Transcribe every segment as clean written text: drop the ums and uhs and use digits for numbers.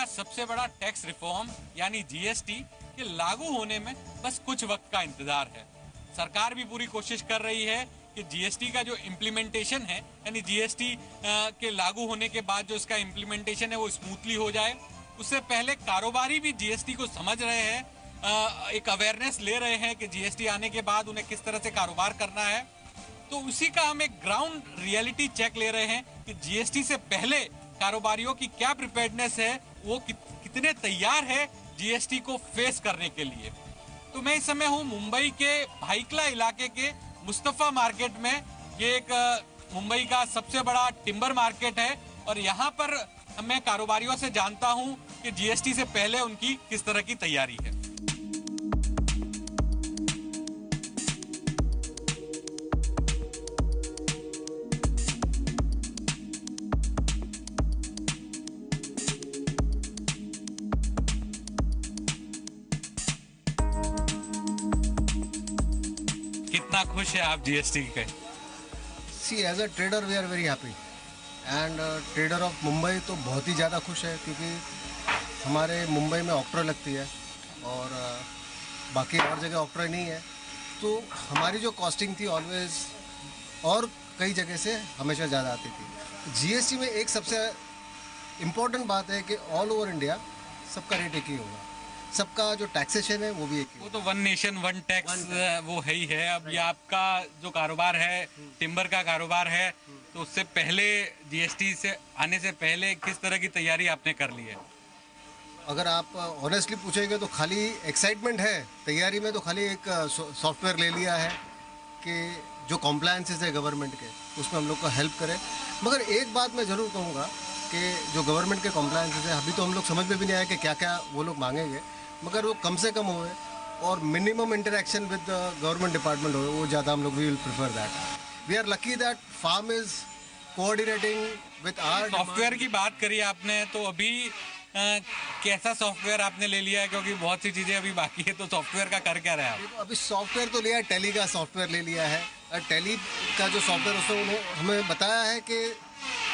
का सबसे बड़ा टैक्स रिफॉर्म यानी जीएसटी के लागू होने में बस कुछ वक्त का इंतजार है। सरकार भी पूरी कोशिश कर रही है कि जीएसटी का जो इम्प्लीमेंटेशन है यानी जीएसटी के लागू होने के बाद जो इसका इम्प्लीमेंटेशन है वो स्मूथली हो जाए। उससे पहले कारोबारी भी जीएसटी को समझ रहे हैं, एक अवेयरनेस ले रहे हैं कि जीएसटी आने के बाद उन्हें किस तरह से कारोबार करना है। तो उसी का हम एक ग्राउंड रियलिटी चेक ले रहे हैं कि जीएसटी से पहले कारोबारियों की क्या प्रिपेयर्डनेस है, वो कितने तैयार है जीएसटी को फेस करने के लिए। तो मैं इस समय हूँ मुंबई के भाईकला इलाके के मुस्तफा मार्केट में। ये एक मुंबई का सबसे बड़ा टिम्बर मार्केट है और यहाँ पर मैं कारोबारियों से जानता हूँ कि जीएसटी से पहले उनकी किस तरह की तैयारी है। कितना खुश है आप जीएसटी के? See as a trader we are very happy and trader of Mumbai तो बहुत ही ज़्यादा खुश है क्योंकि हमारे मुंबई में ऑक्ट्रा लगती है और बाकी और जगह ऑक्ट्रा नहीं है। तो हमारी जो कॉस्टिंग थी ऑलवेज और कई जगह से हमेशा ज़्यादा आती थी। जीएसटी में एक सबसे इम्पोर्टेंट बात है कि ऑल ओवर इंडिया सबका रेट एक ही होगा, सबका जो टैक्सेशन है वो भी एक ही। वो तो वन नेशन वन टैक्स वो है ही है। अब ये आपका जो कारोबार है, टिम्बर का कारोबार है, तो उससे पहले जीएसटी से आने से पहले किस तरह की तैयारी आपने कर ली है? अगर आप ऑनेस्टली पूछेंगे तो खाली एक्साइटमेंट है। तैयारी में तो खाली एक सॉफ्टवेयर ले लिया है कि जो कॉम्प्लायंसेस है गवर्नमेंट के उसमें हम लोग को हेल्प करे। मगर एक बात मैं ज़रूर कहूँगा कि जो गवर्नमेंट के कॉम्प्लायंसेस है अभी तो हम लोग समझ में भी नहीं आया कि क्या क्या वो लोग मांगेंगे, मगर वो कम से कम होए और minimum interaction with government department हो, वो ज़्यादा हम लोग we will prefer that. We are lucky that farm is coordinating with our. Software की बात करी आपने, तो अभी कैसा सॉफ्टवेयर आपने ले लिया है? क्योंकि बहुत सी चीज़ें अभी बाकी है, तो सॉफ्टवेयर का कर क्या रहे हैं आप? अभी सॉफ्टवेयर तो लिया है, टैली का सॉफ्टवेयर ले लिया है। टैली का जो सॉफ्टवेयर उसमें उन्होंने हमें बताया है कि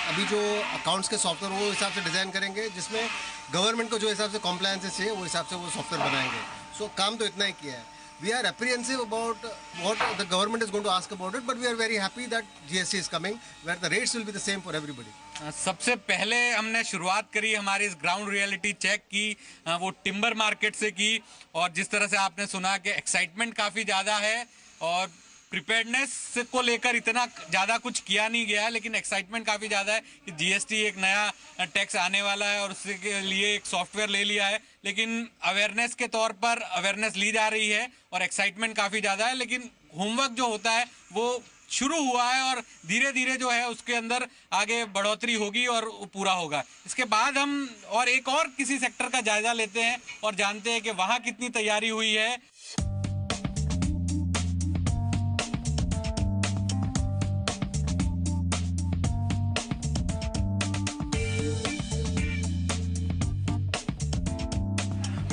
अभी जो अकाउंट्स के सॉफ्टवेयर वो हिसाब से डिज़ाइन करेंगे जिसमें गवर्नमेंट को जो हिसाब से कॉम्प्लायंसेस चाहिए वो हिसाब से वो सॉफ्टवेयर बनाएंगे। सो काम तो इतना ही किया है। We are apprehensive about what the government is going to ask about it, but we are very happy that GST is coming where the rates will be the same for everybody. सबसे पहले हमने शुरुआत करी हमारी इस ground reality check की वो timber market से की, और जिस तरह से आपने सुना कि एक्साइटमेंट काफ़ी ज़्यादा है और प्रिपेयर्डनेस को लेकर इतना ज़्यादा कुछ किया नहीं गया, लेकिन एक्साइटमेंट काफ़ी ज़्यादा है कि जीएसटी एक नया टैक्स आने वाला है और उसके लिए एक सॉफ्टवेयर ले लिया है। लेकिन अवेयरनेस के तौर पर अवेयरनेस ली जा रही है और एक्साइटमेंट काफ़ी ज़्यादा है, लेकिन होमवर्क जो होता है वो शुरू हुआ है और धीरे धीरे जो है उसके अंदर आगे बढ़ोतरी होगी और पूरा होगा। इसके बाद हम और एक और किसी सेक्टर का जायजा लेते हैं और जानते हैं कि वहाँ कितनी तैयारी हुई है।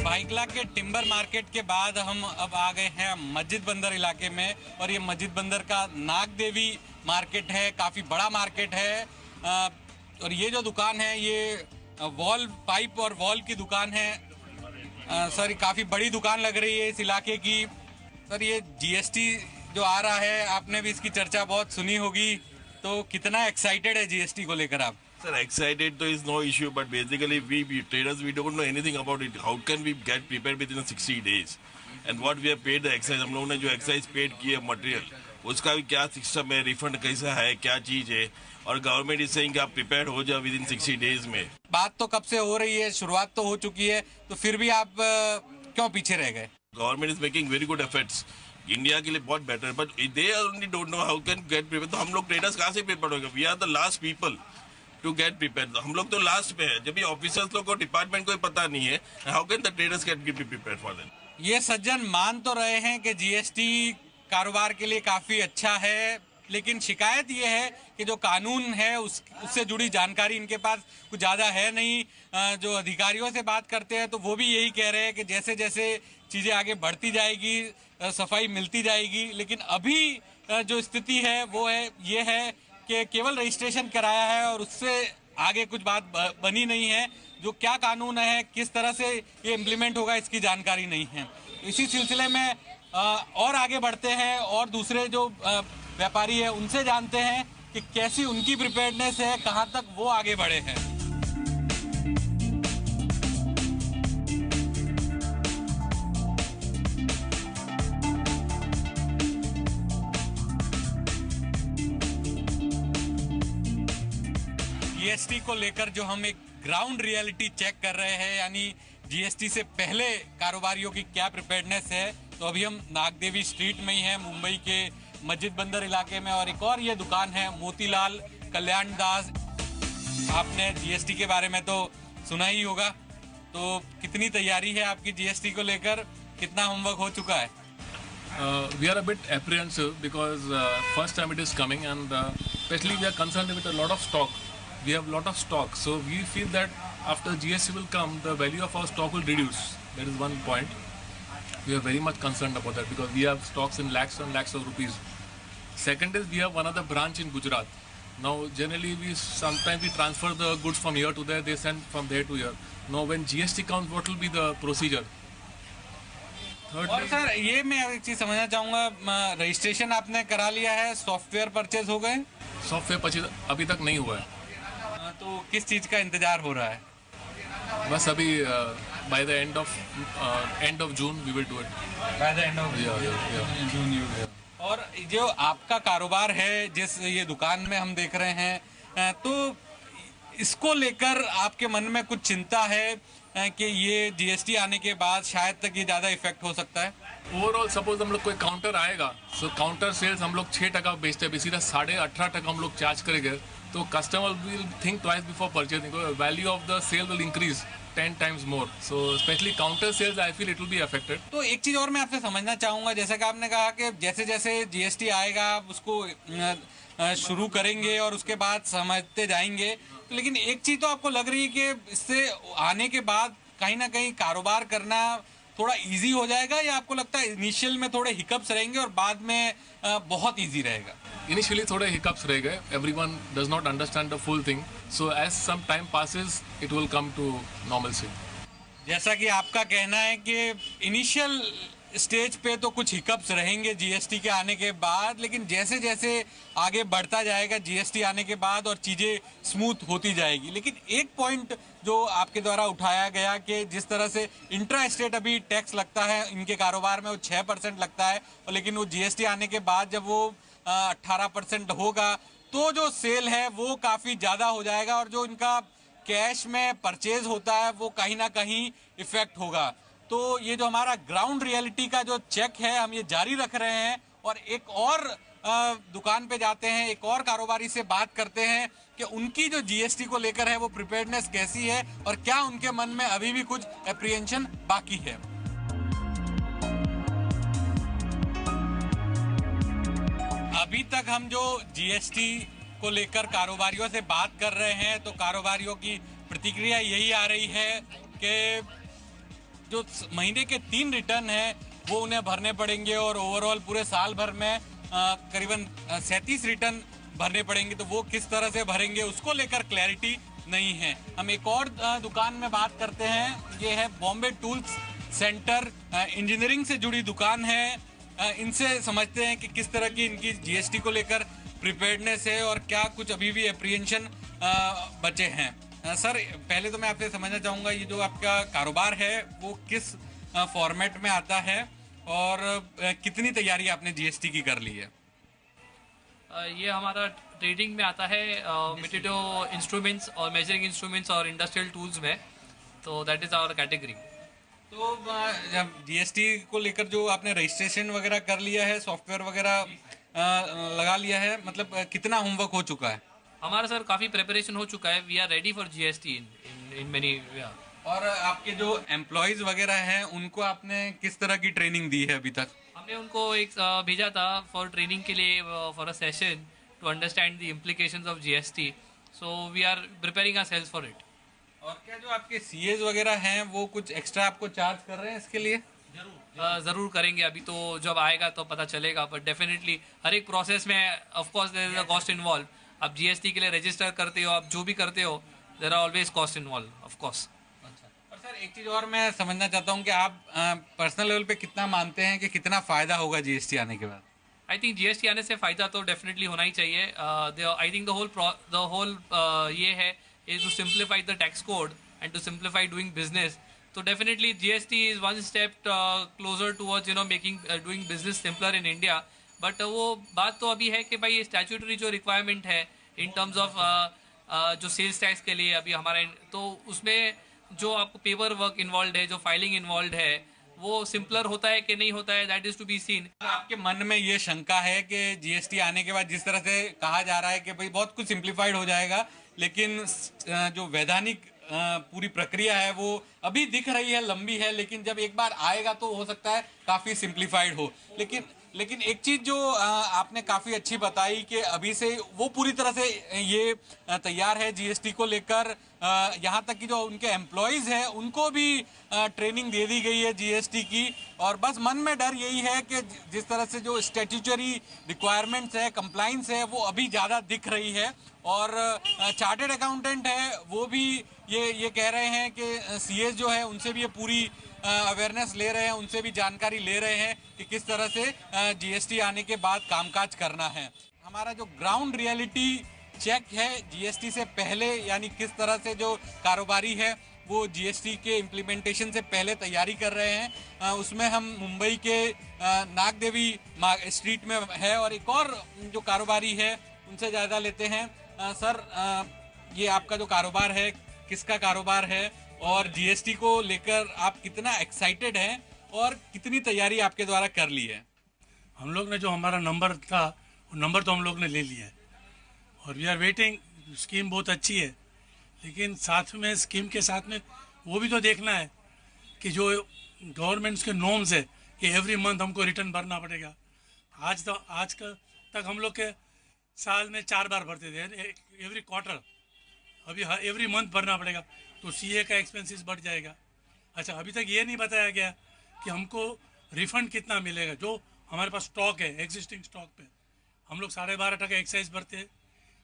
भाईकला के टिम्बर मार्केट के बाद हम अब आ गए हैं मस्जिद बंदर इलाके में, और ये मस्जिद बंदर का नाग देवी मार्केट है, काफ़ी बड़ा मार्केट है। और ये जो दुकान है ये वॉल पाइप और वॉल की दुकान है। सर काफ़ी बड़ी दुकान लग रही है इस इलाके की। सर ये जीएसटी जो आ रहा है, आपने भी इसकी चर्चा बहुत सुनी होगी, तो कितना एक्साइटेड है जीएसटी को लेकर आप? Sir, excited though is no issue, but basically we traders we don't know anything about it. How can we get prepared within 60 days? And what we have paid the excise, हम लोगों ने जो excise paid की है material, उसका भी क्या system है, रिफंड कैसा है, क्या चीज है, और गवर्नमेंट इज सेइंग कि आप प्रिपेयर्ड हो जाओ विदिन 60 डेज में। बात तो कब से हो रही है, शुरुआत तो हो चुकी है, तो फिर भी आप क्यों पीछे रह गए? Government is making very good efforts India के लिए बहुत better, but they only don't know how can get prepare. तो हम लोग ट्रेडर्स कहाँ से प्रिपेयर होंगे? We are the last people to get prepare. हम लोग तो लास्ट पे है, जब भी ऑफिसर्स लोग को डिपार्टमेंट को पता नहीं है, how can the traders get be prepare for that? ये सज्जन मान तो रहे हैं कि जीएसटी कारोबार के लिए काफ़ी अच्छा है, लेकिन शिकायत ये है कि जो कानून है उससे जुड़ी जानकारी इनके पास कुछ ज़्यादा है नहीं। जो अधिकारियों से बात करते हैं तो वो भी यही कह रहे हैं कि जैसे जैसे चीज़ें आगे बढ़ती जाएगी सफाई मिलती जाएगी, लेकिन अभी जो स्थिति है वो है ये है कि केवल रजिस्ट्रेशन कराया है और उससे आगे कुछ बात बनी नहीं है। जो क्या कानून है, किस तरह से ये इम्प्लीमेंट होगा, इसकी जानकारी नहीं है। इसी सिलसिले में और आगे बढ़ते हैं और दूसरे जो व्यापारी है उनसे जानते हैं कि कैसी उनकी प्रिपेयर्डनेस है, कहाँ तक वो आगे बढ़े हैं। जीएसटी को लेकर जो हम एक ग्राउंड रियलिटी चेक कर रहे हैं, यानी जीएसटी से पहले कारोबारियों की क्या प्रिपेयर्डनेस है, तो अभी हम नागदेवी स्ट्रीट में ही हैं, मुंबई के मस्जिद बंदर इलाके में। और एक और ये दुकान है मोतीलाल कल्याण दास। आपने जीएसटी के बारे में तो सुना ही होगा, तो कितनी तैयारी है आपकी जीएसटी को लेकर, कितना होमवर्क हो चुका है? We are a bit apprehensive because first time it is coming, and especially we are concerned with a lot of stock. We have a lot of stock, so we feel that after GST will come, the value of our stock will reduce. That is one point. We are very much concerned about that because we have stocks in lakhs and lakhs of rupees. Second is we have one other branch in Gujarat. Now generally sometimes we transfer the goods from here to there, they send from there to here. Now when GST comes, what will be the procedure? और sir ये मैं एक चीज समझना चाहूंगा, registration आपने करा लिया है, सॉफ्टवेयर परचेज हो गए? सॉफ्टवेयर परचेज अभी तक नहीं हुआ है। तो किस चीज का इंतजार हो रहा है? बस अभी by the end of June we will do it. By the end of June. और जो आपका कारोबार है, जिस ये दुकान में हम देख रहे हैं, तो इसको लेकर आपके मन में कुछ चिंता है कि ये जीएसटी आने के बाद शायद तक ये ज़्यादा इफेक्ट हो सकता है? ओवरऑल सपोज हम लोग कोई काउंटर आएगा, सो काउंटर सेल्स हम लोग 6% बेचते हैं, सीधा 18.5% हम लोग चार्ज करेंगे, तो customer will think twice before purchasing. Value of the sale will increase 10 times more. So especially counter sales, I feel it will be affected. तो एक चीज और मैं आपसे समझना चाहूंगा, जैसा कि आपने कहा कि जैसे जैसे जीएसटी आएगा उसको शुरू करेंगे और उसके बाद समझते जाएंगे, तो लेकिन एक चीज तो आपको लग रही है कि इससे आने के बाद कहीं ना कहीं कारोबार करना थोड़ा इजी हो जाएगा, या आपको लगता है इनिशियल में थोड़े हिकअप्स रहेंगे और बाद में बहुत इजी रहेगा? Initially थोड़े हिकअप्स रहेंगे, everyone does not understand the full thing, so as some time passes it will come to normalcy. जैसा कि आपका कहना है कि इनिशियल स्टेज पे तो कुछ हिकअप्स रहेंगे जीएसटी के आने के बाद, लेकिन जैसे जैसे आगे बढ़ता जाएगा जीएसटी आने के बाद और चीज़ें स्मूथ होती जाएगी। लेकिन एक पॉइंट जो आपके द्वारा उठाया गया कि जिस तरह से इंट्रा स्टेट अभी टैक्स लगता है इनके कारोबार में, वो 6% लगता है, और लेकिन वो जीएसटी आने के बाद जब वो 18% होगा तो जो सेल है वो काफ़ी ज़्यादा हो जाएगा, और जो इनका कैश में परचेज होता है वो कहीं ना कहीं इफेक्ट होगा। तो ये जो हमारा ग्राउंड रियलिटी का जो चेक है हम ये जारी रख रहे हैं, और एक और दुकान पे जाते हैं, एक और कारोबारी से बात करते हैं कि उनकी जो जीएसटी को लेकर है वो प्रिपेयर्डनेस कैसी है और क्या उनके मन में अभी भी कुछ एप्रीहेंशन बाकी है। अभी तक हम जो जीएसटी को लेकर कारोबारियों से बात कर रहे हैं, तो कारोबारियों की प्रतिक्रिया यही आ रही है कि जो महीने के 3 रिटर्न हैं वो उन्हें भरने पड़ेंगे, और ओवरऑल पूरे साल भर में करीबन 37 रिटर्न भरने पड़ेंगे। तो वो किस तरह से भरेंगे उसको लेकर क्लैरिटी नहीं है। हम एक और दुकान में बात करते हैं, ये है बॉम्बे टूल्स सेंटर, इंजीनियरिंग से जुड़ी दुकान है। इनसे समझते हैं कि किस तरह की इनकी जीएसटी को लेकर प्रिपेयर्डनेस है और क्या कुछ अभी भी एप्रीहेंशन बचे हैं। सर, पहले तो मैं आपसे समझना चाहूँगा, ये जो आपका कारोबार है वो किस फॉर्मेट में आता है और कितनी तैयारी आपने जीएसटी की कर ली है? ये हमारा ट्रेडिंग में आता है, मेटेडो इंस्ट्रूमेंट्स और मेजरिंग इंस्ट्रूमेंट्स और इंडस्ट्रियल टूल्स में, तो दैट इज आवर कैटेगरी। तो जब जीएसटी को लेकर जो आपने रजिस्ट्रेशन वगैरह कर लिया है, सॉफ्टवेयर वगैरह लगा लिया है, मतलब कितना होमवर्क हो चुका है? हमारा सर काफ़ी प्रिपरेशन हो चुका है। We are ready for GST in many. और आपके जो एम्प्लॉयज वगैरह हैं उनको आपने किस तरह की ट्रेनिंग दी है अभी तक? हमने उनको एक भेजा था फॉर ट्रेनिंग के लिए, for a session to understand the implications of GST, so we are preparing ourselves for it. और क्या जो आपके सीएज वगैरह हैं वो कुछ एक्स्ट्रा आपको चार्ज कर रहे हैं इसके लिए? ज़रूर करेंगे, अभी तो जब आएगा तो पता चलेगा, बट डेफिनेटली हर एक प्रोसेस में of course there is a cost involve. आप जीएसटी के लिए रजिस्टर करते हो, आप जो भी करते हो, there are always cost involve of course. और सर एक चीज़ और मैं समझना चाहता हूँ कि आप पर्सनल लेवल पे कितना मानते हैं कि कितना फ़ायदा होगा जीएसटी आने के बाद? आई थिंक जीएसटी आने से फायदा तो डेफिनेटली होना ही चाहिए। आई थिंक द होल ये है to simplify the tax code and to simplify doing business. तो definitely GST is one step closer towards making doing business simpler in India. But वो बात तो अभी है कि भाई स्टैट्यूटरी जो रिक्वायरमेंट है इन टर्म्स ऑफ जो सेल्स टैक्स के लिए अभी हमारे, तो उसमें जो आपको पेपर वर्क इन्वॉल्व है, जो फाइलिंग इन्वॉल्व है, वो सिंपलर होता है कि नहीं होता है, that is to be seen. आपके मन में ये शंका है कि जीएसटी आने के बाद जिस तरह से कहा जा रहा है कि भाई बहुत कुछ सिंप्लीफाइड हो जाएगा, लेकिन जो वैधानिक पूरी प्रक्रिया है वो अभी दिख रही है लंबी है, लेकिन जब एक बार आएगा तो हो सकता है काफ़ी सिंप्लीफाइड हो। लेकिन एक चीज़ जो आपने काफ़ी अच्छी बताई कि अभी से वो पूरी तरह से ये तैयार है जीएसटी को लेकर, यहाँ तक कि जो उनके एम्प्लॉयज़ हैं उनको भी ट्रेनिंग दे दी गई है जीएसटी की। और बस मन में डर यही है कि जिस तरह से जो स्टैट्यूटरी रिक्वायरमेंट्स है, कंप्लाइंस है, वो अभी ज़्यादा दिख रही है। और चार्टेड अकाउंटेंट है वो भी ये कह रहे हैं कि सीएस जो है उनसे भी ये पूरी अवेयरनेस ले रहे हैं, उनसे भी जानकारी ले रहे हैं कि किस तरह से जीएसटी आने के बाद कामकाज करना है। हमारा जो ग्राउंड रियलिटी चेक है जीएसटी से पहले, यानी किस तरह से जो कारोबारी है वो जीएसटी के इम्प्लीमेंटेशन से पहले तैयारी कर रहे हैं, उसमें हम मुंबई के नाग देवी स्ट्रीट में है और एक और जो कारोबारी है उनसे ज़्यादा लेते हैं। सर, ये आपका जो कारोबार है किसका कारोबार है और जीएसटी को लेकर आप कितना एक्साइटेड हैं और कितनी तैयारी आपके द्वारा कर ली है? हम लोग ने जो हमारा नंबर था वो नंबर तो हम लोग ने ले लिया है और वी आर वेटिंग। स्कीम बहुत अच्छी है, लेकिन साथ में स्कीम के साथ में वो भी तो देखना है कि जो गवर्नमेंट्स के नॉर्म्स है कि एवरी मंथ हमको रिटर्न भरना पड़ेगा। आज तक हम लोग के साल में 4 बार भरते थे, एवरी क्वार्टर। अभी एवरी मंथ भरना पड़ेगा, तो सीए का एक्सपेंसेस बढ़ जाएगा। अच्छा, अभी तक ये नहीं बताया गया कि हमको रिफंड कितना मिलेगा। जो हमारे पास स्टॉक है, एग्जिस्टिंग स्टॉक पे हम लोग 12.5% एक्साइज भरते हैं,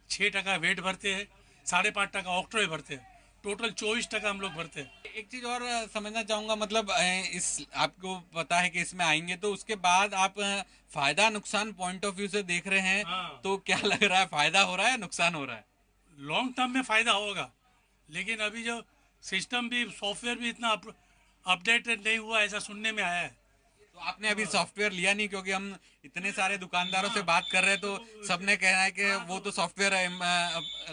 6% वेट भरते हैं, 5.5% ऑक्ट्रॉय भरते हैं, टोटल 24% हम लोग भरते हैं। एक चीज और समझना चाहूंगा, मतलब इस आपको पता है कि इसमें आएंगे तो उसके बाद आप फायदा नुकसान पॉइंट ऑफ व्यू से देख रहे हैं। हाँ। तो क्या लग रहा है, फायदा हो रहा है या नुकसान हो रहा है? लॉन्ग टर्म में फ़ायदा होगा, लेकिन अभी जो सिस्टम भी, सॉफ्टवेयर भी इतना अपडेटेड नहीं हुआ, ऐसा सुनने में आया है। तो आपने अभी सॉफ्टवेयर लिया नहीं? क्योंकि हम इतने सारे दुकानदारों से बात कर रहे हैं तो सबने कह रहा है कि वो तो सॉफ्टवेयर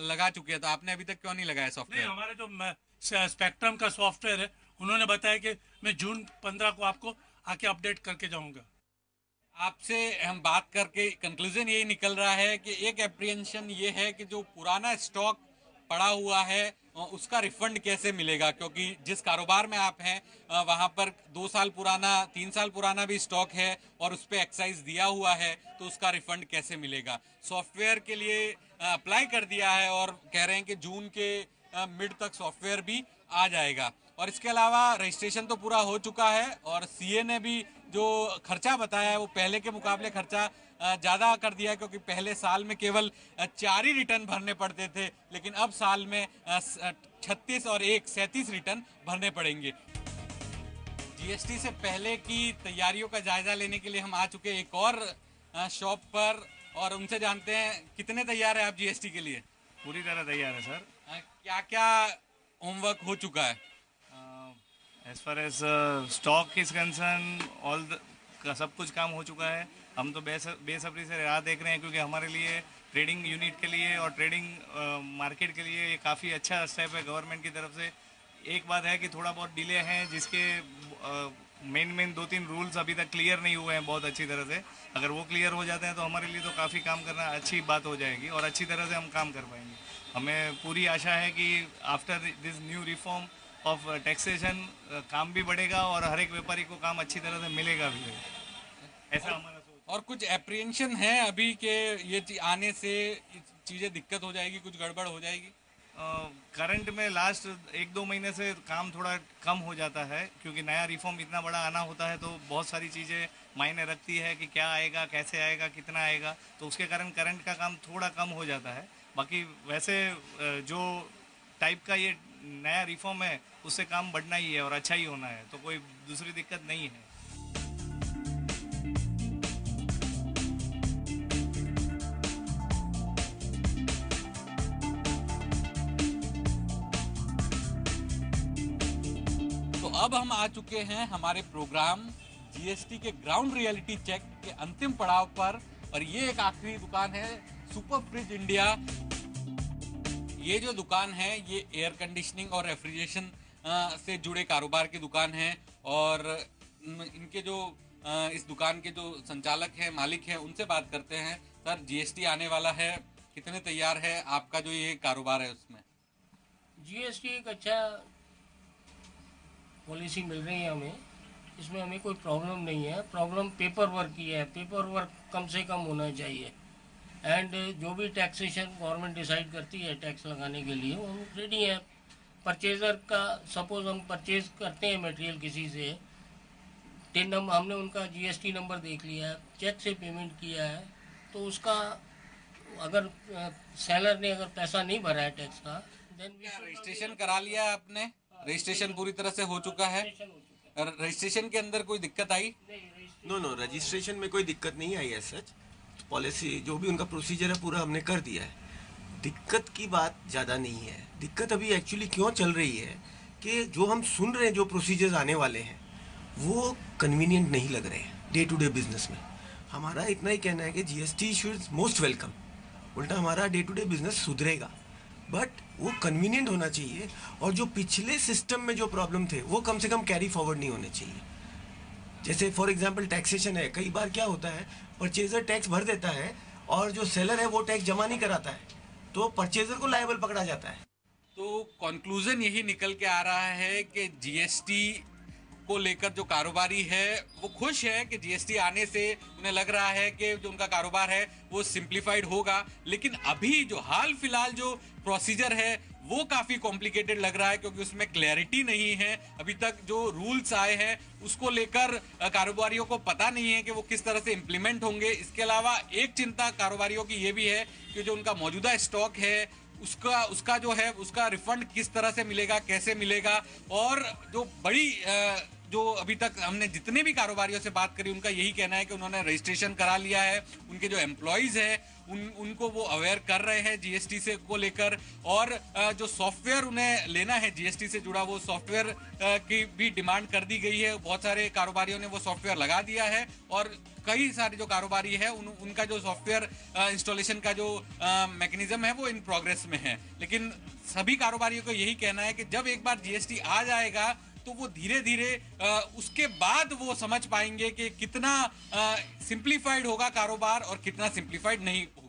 लगा चुके हैं, तो आपने अभी तक क्यों नहीं लगाया नहीं, सॉफ्टवेयर? हमारे जो स्पेक्ट्रम का सॉफ्टवेयर है, उन्होंने बताया कि मैं जून 15 को आपको आके अपडेट करके जाऊंगा। आपसे हम बात करके कंक्लूजन यही निकल रहा है कि एक एप्रीहेंशन ये है कि जो पुराना स्टॉक पड़ा हुआ है उसका रिफंड कैसे मिलेगा, क्योंकि जिस कारोबार में आप हैं वहाँ पर 2 साल पुराना, 3 साल पुराना भी स्टॉक है और उस पर एक्साइज दिया हुआ है, तो उसका रिफंड कैसे मिलेगा? सॉफ्टवेयर के लिए अप्लाई कर दिया है और कह रहे हैं कि जून के मिड तक सॉफ्टवेयर भी आ जाएगा। और इसके अलावा रजिस्ट्रेशन तो पूरा हो चुका है और सीए ने भी जो खर्चा बताया है वो पहले के मुकाबले खर्चा ज़्यादा कर दिया है, क्योंकि पहले साल में केवल 4 ही रिटर्न भरने पड़ते थे, लेकिन अब साल में 36 और 37 रिटर्न भरने पड़ेंगे। जीएसटी से पहले की तैयारियों का जायजा लेने के लिए हम आ चुके हैं एक और शॉप पर और उनसे जानते हैं कितने तैयार है आप जीएसटी के लिए? पूरी तरह तैयार है सर। क्या क्या होमवर्क हो चुका है? As far as stock is concern सब कुछ काम हो चुका है। हम तो बेसब्री से राह देख रहे हैं, क्योंकि हमारे लिए ट्रेडिंग यूनिट के लिए और ट्रेडिंग मार्केट के लिए ये काफ़ी अच्छा स्टेप है गवर्नमेंट की तरफ से। एक बात है कि थोड़ा बहुत डिले है, जिसके मेन 2-3 रूल्स अभी तक क्लियर नहीं हुए हैं बहुत अच्छी तरह से। अगर वो क्लियर हो जाते हैं तो हमारे लिए तो काफ़ी काम करना अच्छी बात हो जाएगी और अच्छी तरह से हम काम कर पाएंगे। हमें पूरी आशा है कि after this new reform of taxation काम भी बढ़ेगा और हर एक व्यापारी को काम अच्छी तरह से मिलेगा भी, ऐसा हमारा सोच। और कुछ एप्रीहेंशन है अभी के ये आने से चीज़ें दिक्कत हो जाएगी, कुछ गड़बड़ हो जाएगी? करंट में लास्ट 1-2 महीने से काम थोड़ा कम हो जाता है, क्योंकि नया रिफॉर्म इतना बड़ा आना होता है तो बहुत सारी चीज़ें मायने रखती है कि क्या आएगा, कैसे आएगा, कितना आएगा, तो उसके कारण करंट का काम थोड़ा कम हो जाता है। बाकी वैसे जो टाइप का ये नया रिफॉर्म है उससे काम बढ़ना ही है और अच्छा ही होना है, तो कोई दूसरी दिक्कत नहीं है। तो अब हम आ चुके हैं हमारे प्रोग्राम जीएसटी के ग्राउंड रियलिटी चेक के अंतिम पड़ाव पर, और ये एक आखिरी दुकान है सुपर फ्रिज इंडिया। ये जो दुकान है ये एयर कंडीशनिंग और रेफ्रिजरेशन से जुड़े कारोबार की दुकान है, और इनके जो इस दुकान के जो संचालक हैं, मालिक हैं, उनसे बात करते हैं। सर, जीएसटी आने वाला है, कितने तैयार है आपका जो ये कारोबार है उसमें? जीएसटी एक अच्छा पॉलिसी मिल रही है हमें, इसमें हमें कोई प्रॉब्लम नहीं है। प्रॉब्लम पेपर वर्क की है, पेपर वर्क कम से कम होना चाहिए। एंड जो भी टैक्सेशन गवर्नमेंट डिसाइड करती है टैक्स लगाने के लिए, वो हम रेडी हैं। परचेज़र का सपोज हम परचेज करते हैं मटेरियल किसी से, टिन नंबर हमने उनका जीएसटी नंबर देख लिया है, चेक से पेमेंट किया है, तो उसका अगर सेलर ने अगर पैसा नहीं भरा है टैक्स का, देन रजिस्ट्रेशन करा लिया है आपने? रजिस्ट्रेशन पूरी तरह से हो चुका है? रजिस्ट्रेशन के अंदर कोई दिक्कत आई? नो, रजिस्ट्रेशन में कोई दिक्कत नहीं आई है। सच पॉलिसी जो भी उनका प्रोसीजर है पूरा हमने कर दिया है। दिक्कत की बात ज़्यादा नहीं है। दिक्कत अभी एक्चुअली क्यों चल रही है कि जो हम सुन रहे हैं, जो प्रोसीजर्स आने वाले हैं वो कन्वीनियंट नहीं लग रहे हैं डे टू डे बिजनेस में। हमारा इतना ही कहना है कि जीएसटी शुड मोस्ट वेलकम। उल्टा हमारा डे टू डे बिजनेस सुधरेगा, बट वो कन्वीनियंट होना चाहिए, और जो पिछले सिस्टम में जो प्रॉब्लम थे वो कम से कम कैरी फॉरवर्ड नहीं होने चाहिए। जैसे फॉर एग्जांपल टैक्सेशन है, कई बार क्या होता है परचेजर टैक्स भर देता है और जो सेलर है वो टैक्स जमा नहीं कराता है, तो परचेजर को लायबल पकड़ा जाता है। तो कंक्लूजन यही निकल के आ रहा है कि जीएसटी को लेकर जो कारोबारी है वो खुश है कि जीएसटी आने से उन्हें लग रहा है कि जो उनका कारोबार है वो सिंप्लीफाइड होगा, लेकिन अभी जो हाल फिलहाल जो प्रोसीजर है वो काफ़ी कॉम्प्लिकेटेड लग रहा है, क्योंकि उसमें क्लैरिटी नहीं है। अभी तक जो रूल्स आए हैं उसको लेकर कारोबारियों को पता नहीं है कि वो किस तरह से इम्प्लीमेंट होंगे। इसके अलावा एक चिंता कारोबारियों की ये भी है कि जो उनका मौजूदा स्टॉक है उसका जो है उसका रिफंड किस तरह से मिलेगा, कैसे मिलेगा। और जो बड़ी जो अभी तक हमने जितने भी कारोबारियों से बात करी उनका यही कहना है कि उन्होंने रजिस्ट्रेशन करा लिया है, उनके जो एम्प्लॉयज़ हैं उनको वो अवेयर कर रहे हैं जीएसटी से को लेकर, और जो सॉफ्टवेयर उन्हें लेना है जीएसटी से जुड़ा वो सॉफ्टवेयर की भी डिमांड कर दी गई है। बहुत सारे कारोबारियों ने वो सॉफ्टवेयर लगा दिया है, और कई सारे जो कारोबारी है उनका जो सॉफ्टवेयर इंस्टॉलेशन का जो मैकेनिज्म है वो इन प्रोग्रेस में है। लेकिन सभी कारोबारियों को यही कहना है कि जब एक बार जीएसटी आ जाएगा तो वो धीरे धीरे उसके बाद वो समझ पाएंगे कि कितना सिंप्लीफाइड होगा कारोबार और कितना सिंप्लीफाइड नहीं होगा।